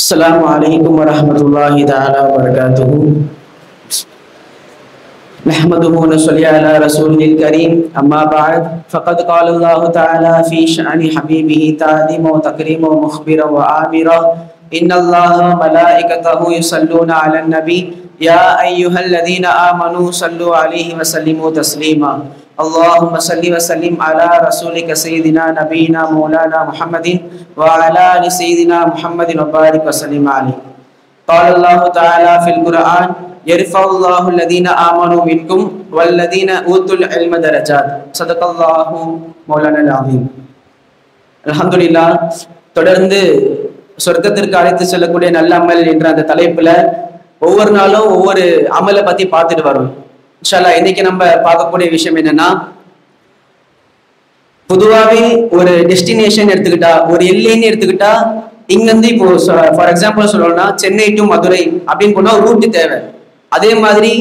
السلام عليكم ورحمة الله تعالى وبركاته. نحمده ونصلي على رسوله الكريم. أما بعد فقد قال الله تعالى في شأن حبيبه تعظيما وتكريما ومخبرا وآمرا إن الله وملائكته يصلون على النبي يا أيها الذين آمنوا صلوا عليه وسلموا تسليما. اللهم صل وسلم على رسولك سيدنا نبينا مولانا محمد وعلى آل سيدنا محمد وبارك وسلم عليه. قال الله تعالى في القرآن يرفع الله الذين آمنوا منكم والذين أوتوا العلم درجات. صدق الله مولانا العظيم. அல்ஹம்துலில்லாஹ். தொடர்ந்து சொர்க்கத்திற்கு அழைத்து செல்லக்கூடிய நல்ல அமல் என்ற அந்த தலைப்புல ஒவ்வொரு நாளும் ஒவ்வொரு அமலை பத்தி பார்த்துட்டு வரும். இன்ஷா அல்லாஹ் இன்னைக்கு நம்ம பார்க்கக்கூடிய விஷயம் என்னன்னா, பொதுவாகவே ஒரு டெஸ்டினேஷன் எடுத்துக்கிட்டா, ஒரு எல்லைன்னு எடுத்துக்கிட்டா, இங்கிருந்து இப்போ ஃபார் எக்ஸாம்பிள் சொல்லணும்னா சென்னை டு மதுரை அப்படின்னு போனா ரூட் தேவை. அதே மாதிரி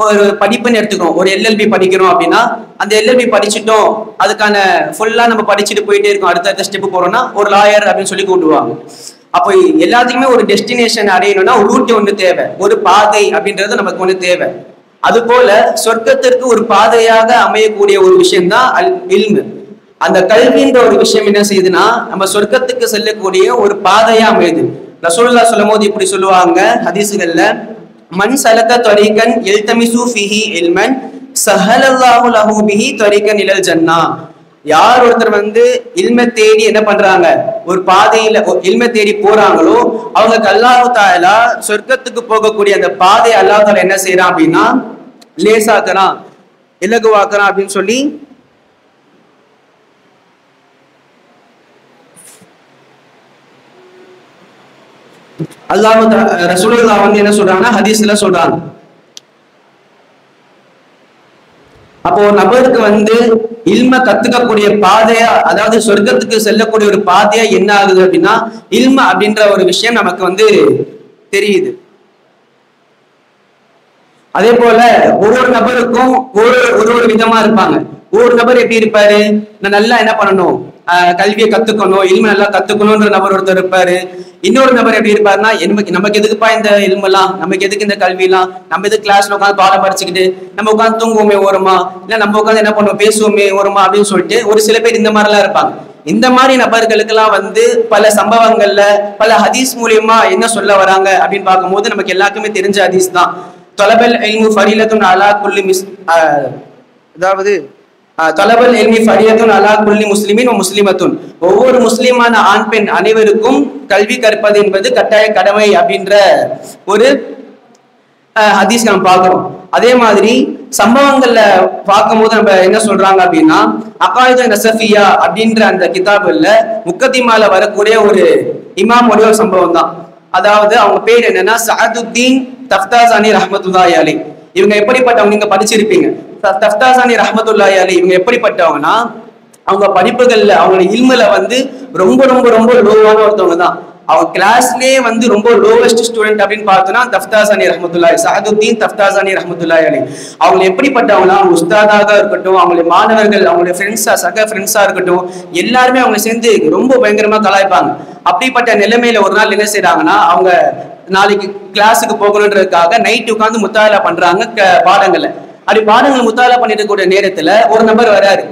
ஒரு படிப்புன்னு எடுத்துக்கிறோம், ஒரு எல்எல்பி படிக்கிறோம் அப்படின்னா அந்த எல்எல்பி படிச்சுட்டோம், அதுக்கான ஃபுல்லா நம்ம படிச்சுட்டு போயிட்டே இருக்கோம், அடுத்த ஸ்டெப் போறோம்னா ஒரு லாயர் அப்படின்னு சொல்லி கூப்பிடுவாங்க. அப்போ எல்லாத்துக்குமே ஒரு டெஸ்டினேஷன் அடையணும்னா ஒரு ரூட் ஒன்று தேவை, ஒரு பாதை அப்படின்றது நமக்கு ஒன்று தேவை. அது போல சொர்க்கத்திற்கு ஒரு பாதையாக அமையக்கூடிய ஒரு விஷயம் தான் இல்மு. அந்த கல்வின்ற ஒரு விஷயம் என்ன செய்யுதுன்னா நம்ம சொர்க்கத்துக்கு செல்லக்கூடிய ஒரு பாதையா அமையுது. ரசூலுல்லாஹ் சொல்லும்போது இப்படி சொல்லுவாங்க ஹதீஸ்கள்ல, மன் சலக தரீகன் யல்தமிசு ஃபீஹி இல்மன் ஸஹலல்லாஹு லஹு பிஹி தரீகன் இலல் ஜன்னா. யார் ஒருத்தர் இல்ம தேடி என்ன பண்றாங்க, ஒரு பாதையில இல்ம தேடி போறாங்களோ அவங்களுக்கு அல்லாஹ் தஆலா சொர்க்கத்துக்கு போகக்கூடிய அந்த பாதையை அல்லாஹ் தஆலா என்ன செய்யறான் அப்படின்னா லேசாக்குறான், இலகுவாக்குறான் அப்படின்னு சொல்லி அல்லாஹ் ரசூலுல்லாஹ் என்ன சொல்றாங்கன்னா ஹதீஸ்ல சொல்றாங்க. அப்போ நபருக்கு இல்ம கத்துக்கக்கூடிய பாதையா, அதாவது சொர்க்கத்துக்கு செல்லக்கூடிய ஒரு பாதையா என்ன ஆகுது அப்படின்னா இல்ம அப்படின்ற ஒரு விஷயம் நமக்கு தெரியுது. அதே போல ஒவ்வொரு நபருக்கும் ஒரு விதமா இருப்பாங்க. ஒவ்வொரு நபர் எப்படி இருப்பாரு, நான் நல்லா என்ன பண்ணணும், கல்வியை கத்துக்கணும், இல்ம நல்லா கத்துக்கணும்ன்ற நபர் ஒருத்தர் இருப்பாரு. இன்னொரு நபர் எப்படி இருப்பாருன்னா, நமக்கு எதுக்குப்பா இந்த இல்மெல்லாம், நமக்கு எதுக்கு இந்த கல்வியெல்லாம், நம்ம எதுக்கு கிளாஸ்ல உட்காந்து பாடம் படிச்சுக்கிட்டு நம்ம உட்காந்து தூங்குவோமே ஓரமா, இல்ல நம்ம உட்காந்து என்ன பண்ணுவோம் பேசுவோமே ஓரமா அப்படின்னு சொல்லிட்டு ஒரு சில பேர் இந்த மாதிரி எல்லாம் இருப்பாங்க. இந்த மாதிரி நபர்களுக்கெல்லாம் பல சம்பவங்கள்ல பல ஹதீஸ் மூலியமா என்ன சொல்ல வராங்க அப்படின்னு பார்க்கும்போது நமக்கு எல்லாருக்குமே தெரிஞ்ச ஹதீஸ் தான். தொலபல் இல்மு ஃபரீலத்துன் அலா குல்லி அதாவது தொலபல் இல்மி ஃபரீலத்துன் அலா குல்லி முஸ்லிமின் வ முஸ்லிமத்துன். ஒவ்வொரு முஸ்லிமான ஆண் பெண் அனைவருக்கும் கல்வி கற்பது என்பது கட்டாய கடமை அப்படின்ற ஒரு ஹதீஸ் நம்ம பார்க்கிறோம். அதே மாதிரி சம்பவங்கள்ல பார்க்கும்போது நம்ம என்ன சொல்றாங்க அப்படின்னா, அகாயிது நஸஃபியா அப்படின்ற அந்த கிதாபுல முக்கத்திமால வரக்கூடிய ஒரு இமாமுடைய ஒரு சம்பவம் தான். அதாவது அவங்க பேர் என்னன்னா சஅதுத்தீன் தஃப்தாசானி ரஹ்மத்துல்லாஹி அலைஹி. இவங்க எப்படிப்பட்டவங்க, நீங்க படிச்சிருப்பீங்க. தஃப்தாசானி ரஹ்மத்துல்லாஹி அலைஹி இவங்க எப்படிப்பட்டவங்கன்னா, அவங்க படிப்புகள்ல அவங்க இல்முல ரொம்ப ரொம்ப ரொம்ப லோவான ஒருத்தவங்க தான். அவங்க கிளாஸ்லயே ரொம்ப லோவஸ்ட் ஸ்டூடெண்ட் அப்படின்னு பார்த்தோம்னா தஃப்தாசானி ரஹ்மத்துல்லாஹி, சஅதுத்தீன் தஃப்தாசானி ரஹ்மத்துல்லாஹி அலைஹி. அவங்க எப்படிப்பட்டவங்கன்னா, அவங்க உஸ்தாதாக இருக்கட்டும், அவங்களுடைய மாணவர்கள், அவங்களுடைய சக ஃப்ரெண்ட்ஸா இருக்கட்டும், எல்லாருமே அவங்க சேர்ந்து ரொம்ப பயங்கரமா கலாய்ப்பாங்க. அப்படிப்பட்ட நிலைமையில ஒரு நாள் என்ன செய்யறாங்கன்னா, அவங்க நாளைக்கு கிளாஸுக்கு போகணுன்றதுக்காக நைட் உட்காந்து முத்தாலா பண்றாங்க பாடங்களை. அப்படி பாடங்கள் முத்தாலா பண்ணிட்டு இருக்கக்கூடிய நேரத்துல ஒரு நபர் வராரு,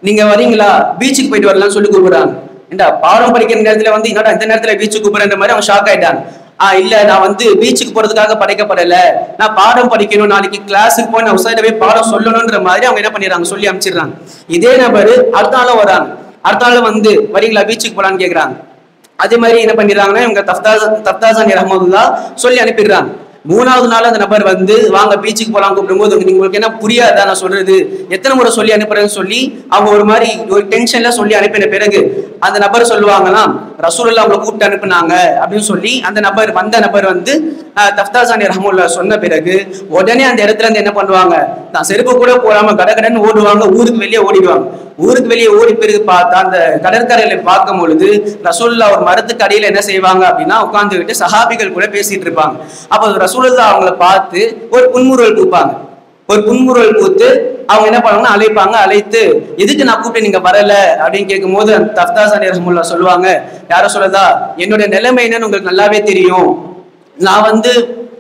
நீங்க வரீங்களா, பீச்சுக்கு போயிட்டு வரலாம்னு சொல்லி கூப்பிடுறாங்க. ஏண்டா பாடம் படிக்கிற நேரத்துல என்னடா இந்த நேரத்துல பீச்சுக்கு கூப்பிடுற மாதிரி அவங்க ஷாக் ஆயிட்டாங்க. இல்ல நான் பீச்சுக்கு போறதுக்காக படைக்கப்படல, நான் பாடம் படிக்கணும், நாளைக்கு கிளாஸுக்கு போய் நான் உசாயிட்ட போய் பாடம் சொல்லணும்ன்ற மாதிரி அவங்க என்ன பண்ணிடுறாங்க, சொல்லி அனுப்பிச்சிடுறாங்க. இதே நபர் அடுத்த நாளும் வராங்க, அடுத்த நாள் வரீங்களா பீச்சுக்கு போலான்னு கேட்கறாங்க. அதே மாதிரி என்ன பண்ணிடுறாங்கன்னா இவங்க தஃப்தாசானி ரஹ்மத்துல்லாஹ் சொல்லி அனுப்பிடுறாங்க. மூணாவது நாள் அந்த நபர் வாங்க பீச்சுக்கு போலாம் கூப்பிடும்போது உங்களுக்கு என்ன புரியாதா நான் சொல்றது, எத்தனை முறை சொல்லி அனுப்புறேன்னு சொல்லி அவங்க ஒரு மாதிரி ஒரு டென்ஷன்ல சொல்லி அனுப்பின பிறகு அந்த நபர் சொல்லுவாங்களாம், ரசூலுல்லாஹ் அவங்களை கூப்பிட்டு அனுப்புனாங்க அப்படின்னு சொல்லி அந்த நபர் தஃப்தாசானி ரஹ்மத்துல்லாஹ் சொன்ன பிறகு உடனே அந்த இடத்துல இருந்து என்ன பண்ணுவாங்க, தான் செருப்பு கூட போடாம கடகடன்னு ஓடுவாங்க, ஊருக்கு வெளியே ஓடிடுவாங்க. ஊருக்கு வெளியே ஓடி பிறகு பார்த்தா அந்த கடற்கரையில பார்க்கும் பொழுது ரசூலுல்லாஹ் ஒரு மரத்துக்கு அடியில என்ன செய்வாங்க அப்படின்னா உட்கார்ந்துகிட்டு சஹாபிகள் கூட பேசிட்டு இருப்பாங்க. அப்ப ரசூலுல்லாஹ் அவங்கள பார்த்து ஒரு புன்முறுவல் கூப்பாங்க. ஒரு புன்முறுவல் கூத்து அவங்க என்ன பண்ணுவாங்கன்னா அழைப்பாங்க. அழைத்து எதுக்கு நான் கூப்பிட்டு நீங்க வரல அப்படின்னு கேட்கும் போது அந்த தஃப்தாசானி ரஹ்மத்துல்லாஹ் சொல்லுவாங்க, யார சொல்லதா, என்னுடைய நிலைமை என்னன்னு உங்களுக்கு நல்லாவே தெரியும். நான் வந்து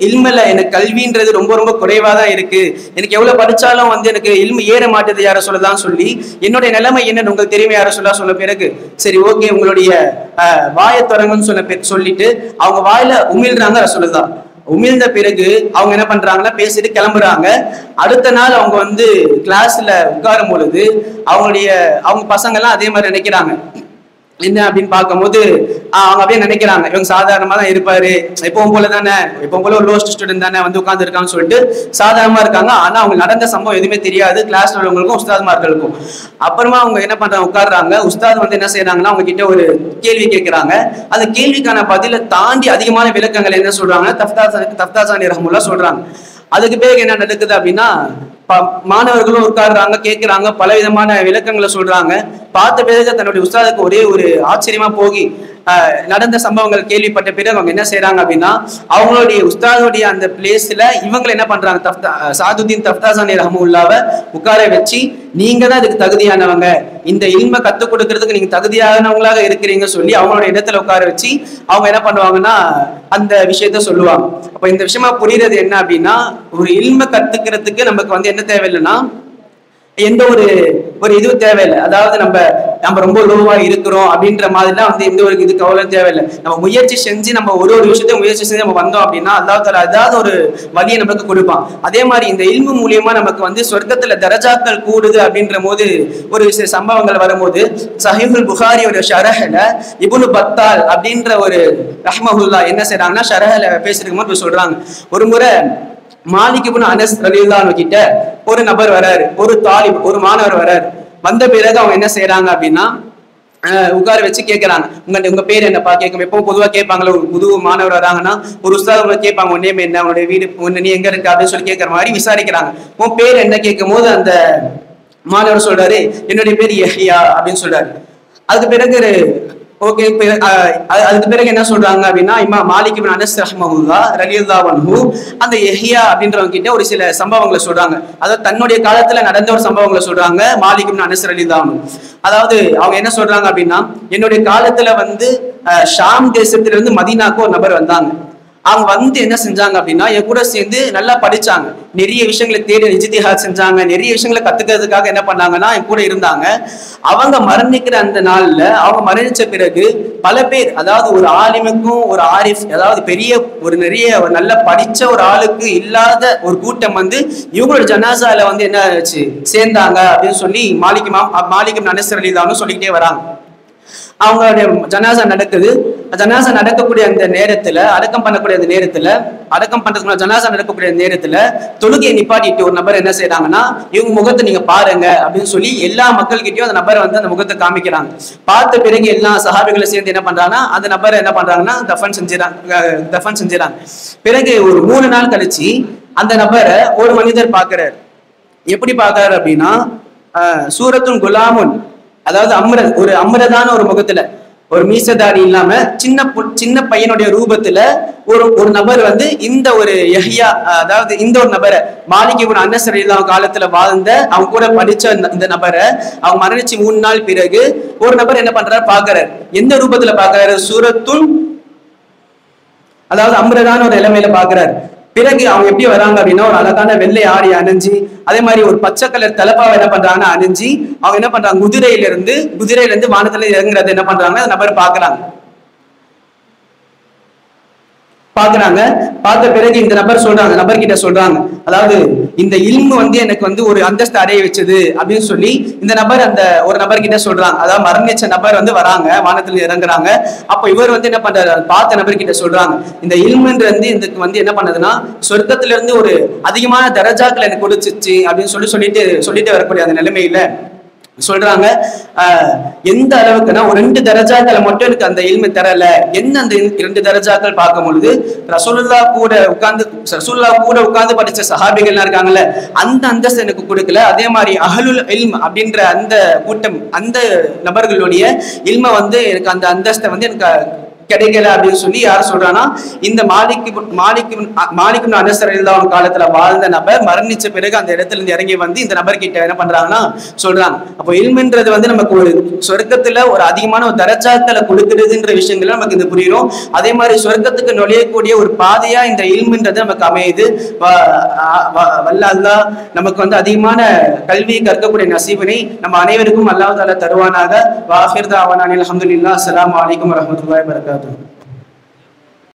இல்மில் எனக்கு கல்வின்றது ரொம்ப ரொம்ப குறைவா தான் இருக்கு. எனக்கு எவ்வளவு படிச்சாலும் வந்து எனக்கு இல்மு ஏற மாட்டேது யார சொல்லதான் சொல்லி என்னுடைய நிலைமை என்னன்னு உங்களுக்கு தெரியுமே யார சொன்ன பிறகு சரி ஓகே உங்களுடைய வாயை தொடங்குன்னு சொல்லிட்டு அவங்க வாயில உமிழ்றாங்க சொல்லதான். உமிழ்ந்த பிறகு அவங்க என்ன பண்றாங்கன்னா பேசிட்டு கிளம்புறாங்க. அடுத்த நாள் அவங்க வந்து கிளாஸ்ல உட்காரும் பொழுது அவங்க பசங்க எல்லாம் அதே மாதிரி நினைக்கிறாங்க. என்ன அப்படின்னு பார்க்கும்போது அவங்க அப்படியே நினைக்கிறாங்க, இவங்க சாதாரணமா தான் இருப்பாரு, எப்பவும் போல தானே, எப்பவும் போல ஒரு லோஸ்ட் ஸ்டூடெண்ட் தானே வந்து உட்கார்ந்து இருக்கான்னு சொல்லிட்டு சாதாரணமா இருக்காங்க. ஆனா அவங்க நடந்த சம்பவம் எதுவுமே தெரியாது கிளாஸ்ல உள்ளவங்களுக்கும் உஸ்தாத்மார்களுக்கும். அப்புறமா அவங்க என்ன பண்றாங்க, உட்கார்றாங்க. உஸ்தாத் வந்து என்ன செய்யறாங்கன்னா அவங்க கிட்ட ஒரு கேள்வி கேட்கிறாங்க. அந்த கேள்விக்கான பதில தாண்டி அதிகமான விளக்கங்கள் என்ன சொல்றாங்கன்னா தஃப்தாசானி ரஹ்மத்துல்லாஹ் சொல்றாங்க. அதுக்கு பிறகு என்ன நடக்குது அப்படின்னா மாணவர்களும் உட்கார்றாங்க, கேட்கிறாங்க, பல விதமான விளக்கங்களை சொல்றாங்க. பார்த்த பிறகு தன்னுடைய உஸ்தாதுக்கு ஒரே ஒரு ஆச்சரியமா போகி நடந்த சம்பவங்கள் கேள்விப்பட்ட பிறகு அவங்க என்ன செய்யறாங்க அப்படின்னா அவங்களுடைய உஸ்தாதுடைய அந்த பிளேஸ்ல இவங்களை என்ன பண்றாங்க, சாதுதீன் தஃப்தாசானி ரஹ்மத்துல்லாஹ்வை உட்கார வச்சு நீங்க தான் இதுக்கு தகுதியானவங்க, இந்த இல்மை கத்துக் கொடுக்கறதுக்கு நீங்க தகுதியானவங்களாக இருக்கிறீங்க சொல்லி அவங்களோட இடத்துல உட்கார வச்சு அவங்க என்ன பண்ணுவாங்கன்னா அந்த விஷயத்த சொல்லுவாங்க. அப்ப இந்த விஷயமா புரியுறது என்ன அப்படின்னா ஒரு இல்மை கத்துக்கிறதுக்கு நமக்கு வந்து என்ன தேவையில்லைன்னா எந்த ஒரு இது தேவையில்லை. அதாவது நம்ம ரொம்ப லோவா இருக்கிறோம் அப்படின்ற மாதிரிலாம் வந்து எந்த ஒரு இதுக்கு அவ்வளவு தேவையில்லை. நம்ம முயற்சி செஞ்சு நம்ம ஒரு விஷயத்தையும் முயற்சி செஞ்சு நம்ம வந்தோம் அப்படின்னா அல்லாஹ் தஆலா ஏதாவது ஒரு வழியை நமக்கு கொடுப்பான். அதே மாதிரி இந்த இல்மு மூலியமா நமக்கு வந்து சொர்க்கத்துல தரஜாக்கள் கூடுது அப்படின்ற போது ஒரு சம்பவங்கள் வரும்போது சஹீஹுல் புகாரியோட ஷரஹ்ல இப்னு பத்தால் அப்படின்ற ஒரு ரஹ்மஹுல்லாஹ் என்ன செய்றாங்கன்னா ஷரஹ்ல பேசிருக்கும் போது சொல்றாங்க, ஒரு முறை மாலிக் இப்னு அனஸ் ரலியல்லாஹு அன்ஹு கிட்ட ஒரு நபர் வராரு, ஒரு மாணவர் வராரு. வந்த பிறகு அவங்க என்ன செய்யறாங்க அப்படின்னா உட்கார வச்சு கேட்கறாங்க, உங்க பேர் என்னப்பா கேட்கும். எப்பவும் பொதுவா கேட்பாங்களா, ஒரு புது மாணவர் வராங்கன்னா ஒரு உஸ்தாத் கேட்பாங்க, உன் நேம் என்ன, உன்னுடைய வீடு நீ எங்க இருக்க அப்படின்னு சொல்லி கேட்கற மாதிரி விசாரிக்கிறாங்க. உன் பேர் என்ன கேட்கும் போது அந்த மாணவர் சொல்றாரு, என்னுடைய பேர் யஹ்யா அப்படின்னு சொல்றாரு. அதுக்கு பிறகு ஓகே, அதுக்கு பிறகு என்ன சொல்றாங்க அப்படின்னா இமாம் மாலிக் இப்னு அனஸ் ரஹ்மத்துல்லாஹ் ரலியல்லாஹு அன்ஹு அந்த யஹ்யா அப்படின்றவங்க கிட்ட ஒரு சில சம்பவங்களை சொல்றாங்க. அதாவது தன்னுடைய காலத்துல நடந்த ஒரு சம்பவங்களை சொல்றாங்க மாலிக் இப்னு அனஸ் ரலியல்லாஹு அன்ஹு. அதாவது அவங்க என்ன சொல்றாங்க அப்படின்னா என்னுடைய காலத்துல வந்து ஷாம் தேசத்திலிருந்து மதீனாக்கு ஒரு நபர் வந்தாங்க. அவங்க வந்து என்ன செஞ்சாங்க அப்படின்னா என் கூட சேர்ந்து நல்லா படிச்சாங்க, நிறைய விஷயங்களை தேடி இஜ்திஹாத் செஞ்சாங்க, நிறைய விஷயங்களை கத்துக்கிறதுக்காக என்ன பண்ணாங்கன்னா என் கூட இருந்தாங்க. அவங்க மரணிக்கிற அந்த நாள்ல அவங்க மரணிச்ச பிறகு பல பேர், அதாவது ஒரு ஆலிமுக்கும் ஒரு ஆரிஃப், அதாவது நிறைய ஒரு நல்ல படிச்ச ஒரு ஆளுக்கு இல்லாத ஒரு கூட்டம் வந்து இவங்களோட ஜனாசால வந்து என்ன ஆச்சு சேர்ந்தாங்க அப்படின்னு சொல்லி மாலிக் இப்னு அனஸ் ரலியல்லாஹு அன்ஹு சொல்லிக்கிட்டே வராங்க. அவங்களுடைய ஜனாசா நடக்குது. ஜனாசா நடக்கக்கூடிய அந்த நேரத்துல அடக்கம் பண்றதுக்கு ஜனாசா நடக்கக்கூடிய நேரத்துல தொழுகையை நிப்பாட்டிட்டு ஒரு நபர் என்ன செய்யறாங்கன்னா இவங்க முகத்தை நீங்க பாருங்க அப்படின்னு சொல்லி எல்லா மக்கள்கிட்டயும் அந்த நபரை வந்து அந்த முகத்தை காமிக்கிறாங்க. பார்த்த பிறகு எல்லா சஹாபிகளை சேர்ந்து என்ன பண்றாங்கன்னா அந்த நபரை என்ன பண்றாங்கன்னா தஃபன் செஞ்சிடறாங்க. பிறகு ஒரு 3 நாள் கழிச்சு அந்த நபரை ஒரு மனிதர் பாக்குறாரு. எப்படி பாக்குறாரு அப்படின்னா சூரத்துன் குலாமுன், அதாவது ஒரு அம்ரதான ஒரு முகத்துல ஒரு மீசதாரி இல்லாம சின்ன பையனுடைய ரூபத்துல ஒரு நபர் வந்து இந்த ஒரு யஹ்யா, அதாவது இந்த ஒரு நபரை மாலிக் இப்னு அனஸ் ரலியல்லாஹு காலத்துல வாழ்ந்த அவங்க கூட படிச்ச இந்த நபரை அவங்க மரணிச்சு 3 நாள் பிறகு ஒரு நபர் என்ன பண்றாரு பாக்குறாரு. எந்த ரூபத்துல பாக்குறாரு, சூரத்துல், அதாவது அம்ரதான ஒரு நிலைமையில பாக்குறாரு. பிறகு அவங்க எப்படி வராங்க அப்படின்னா ஒரு அழகான வெள்ளை ஆடை அணிஞ்சு அதே மாதிரி ஒரு பச்சை கலர் தலப்பாவை என்ன பண்றாங்கன்னா அணிஞ்சு அவங்க என்ன பண்றாங்க குதிரையில இருந்து வானத்துல இறங்குறத என்ன பண்றாங்க அந்த நபர் பாக்குறாங்க. பார்த்த பிறகு இந்த நபர்கிட்ட சொல்றாங்க, அதாவது இந்த இல்மு வந்து எனக்கு வந்து ஒரு அந்தஸ்து அடைய வச்சது அப்படின்னு சொல்லி இந்த நபர் ஒரு நபர்கிட்ட சொல்றாங்க. அதாவது மரணிச்ச நபர் வந்து வராங்க, வானத்துல இறங்குறாங்க. அப்ப இவர் வந்து என்ன பண்றாரு, பார்த்த நபர்கிட்ட சொல்றாங்க, இந்த இல்முன்றது இதுக்கு வந்து என்ன பண்ணதுன்னா சொர்க்கத்துல இருந்து ஒரு அதிகமான தரஜாக்கள் எனக்கு கொடுத்துச்சு அப்படின்னு சொல்லிட்டு வரக்கூடிய அந்த நிலைமையில சொல்றாங்க. எந்த அளவுக்குன்னா ஒரு 2 தரஜாக்களை மட்டும் எனக்கு அந்த இல்மு தரல. என்ன அந்த 2 தரஜாக்கள் பார்க்கும் பொழுது ரசூலுல்லாஹ் கூட உட்கார்ந்து படிச்ச சஹாபிகள்லாம் இருக்காங்கல்ல, அந்த அந்தஸ்து எனக்கு கொடுக்கல. அதே மாதிரி அஹ்லுல் இல்ம் அப்படின்ற அந்த கூட்டம், அந்த நபர்களுடைய இல்ம வந்து எனக்கு அந்த அந்தஸ்தை வந்து எனக்கு கிடைக்கல அப்படின்னு சொல்லி யார் சொல்றான்னா, இந்த மாலிக் அனஸ் ரலியல்லாஹு அன்ஹு காலத்துல வாழ்ந்த நபர் மரணிச்ச பிறகு அந்த இடத்துல இருந்து இறங்கி வந்து இந்த நபர் கிட்ட என்ன பண்றாங்கன்னா சொல்றாங்க. அப்போ இல்முன்றது வந்து நமக்கு ஒரு சொர்க்கத்துல ஒரு அதிகமான ஒரு தரஜாக்களை கொடுக்கிறதுன்ற விஷயங்கள் நமக்கு இது புரியும். அதே மாதிரி சொர்க்கத்துக்கு நுழையக்கூடிய ஒரு பாதையா இந்த இல்முன்றது நமக்கு அமையுது. வல்ல அல்லாஹ் நமக்கு வந்து அதிகமான கல்வியை கற்கக்கூடிய நசீபினை நம்ம அனைவருக்கும் அல்லாஹ் தஆலா தருவானாக. வாஹிர் தஅவானா அல்ஹம்துலில்லாஹ். அஸ்ஸலாமு அலைக்கும் வரஹ்மத்துல்லாஹி வபரகாத்துஹு.